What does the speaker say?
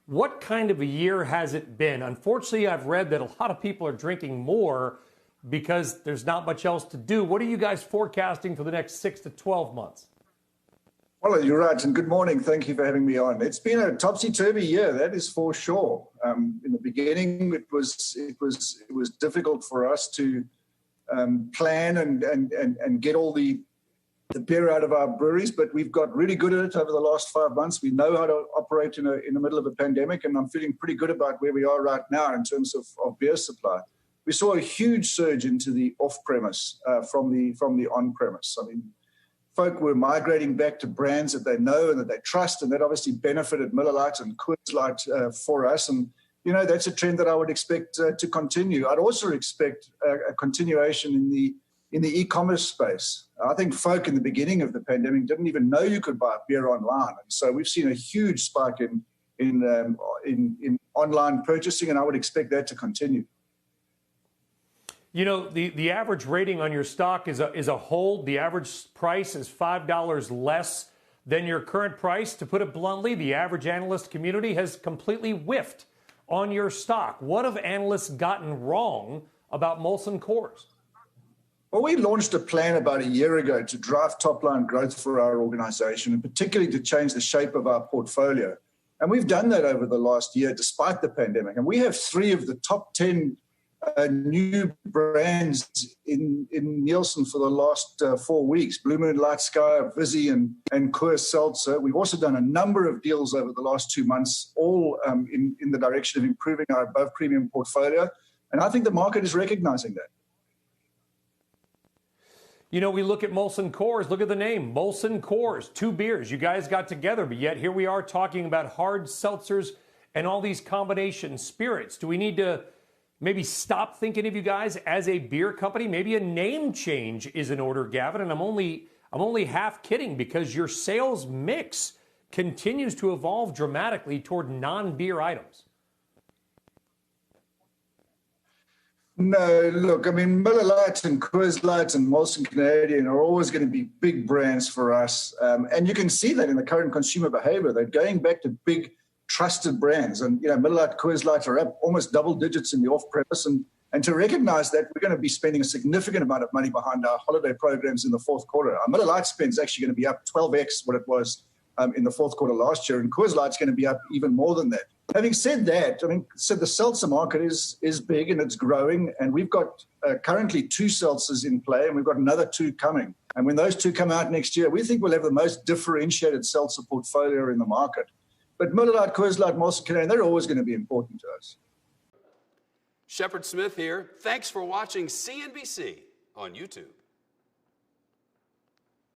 What kind of a year has it been? Unfortunately, I've read that a lot of people are drinking more because there's not much else to do. What are you guys forecasting for the next 6 to 12 months? Well, you're right, and good morning. Thank you for having me on. It's been a topsy-turvy year, that is for sure. In the beginning, it was difficult for us to plan and get all the beer out of our breweries, but we've got really good at it over the last 5 months. We know how to operate in the middle of a pandemic, and I'm feeling pretty good about where we are right now in terms of beer supply. We saw a huge surge into the off-premise from the on-premise. I mean, folk were migrating back to brands that they know and that they trust, and that obviously benefited Miller Lite and Coors Light for us. And that's a trend that I would expect to continue. I'd also expect a continuation in the e-commerce space. I think folk in the beginning of the pandemic didn't even know you could buy beer online, and so we've seen a huge spike in online purchasing, and I would expect that to continue. The average rating on your stock is a hold. The average price is $5 less than your current price. To put it bluntly, the average analyst community has completely whiffed on your stock. What have analysts gotten wrong about Molson Coors? Well, we launched a plan about a year ago to drive top-line growth for our organization, and particularly to change the shape of our portfolio. And we've done that over the last year, despite the pandemic. And we have 3 of the top 10 new brands in Nielsen for the last 4 weeks: Blue Moon, Light Sky, Vizzy, and Coors Seltzer. We've also done a number of deals over the last 2 months, all in the direction of improving our above-premium portfolio. And I think the market is recognizing that. We look at Molson Coors. Look at the name, Molson Coors. 2 beers. You guys got together, but yet here we are talking about hard seltzers and all these combination spirits. Do we need to maybe stop thinking of you guys as a beer company? Maybe a name change is in order, Gavin. And I'm only half kidding, because your sales mix continues to evolve dramatically toward non-beer items. No, look, I mean, Miller Lite and Coors Light and Molson Canadian are always going to be big brands for us. And you can see that in the current consumer behavior. They're going back to big, trusted brands. And, Miller Lite, Coors Light are up almost double digits in the off-premise. And to recognize that, we're going to be spending a significant amount of money behind our holiday programs in the fourth quarter. Our Miller Lite spend is actually going to be up 12x what it was in the fourth quarter last year. And Coors Light's going to be up even more than that. Having said that, the seltzer market is big and it's growing, and we've got currently 2 seltzers in play, and we've got another 2 coming. And when those 2 come out next year, we think we'll have the most differentiated seltzer portfolio in the market. But Miller Lite, Coors Light, Molson Canadian, they're always going to be important to us. Shepard Smith here. Thanks for watching CNBC on YouTube.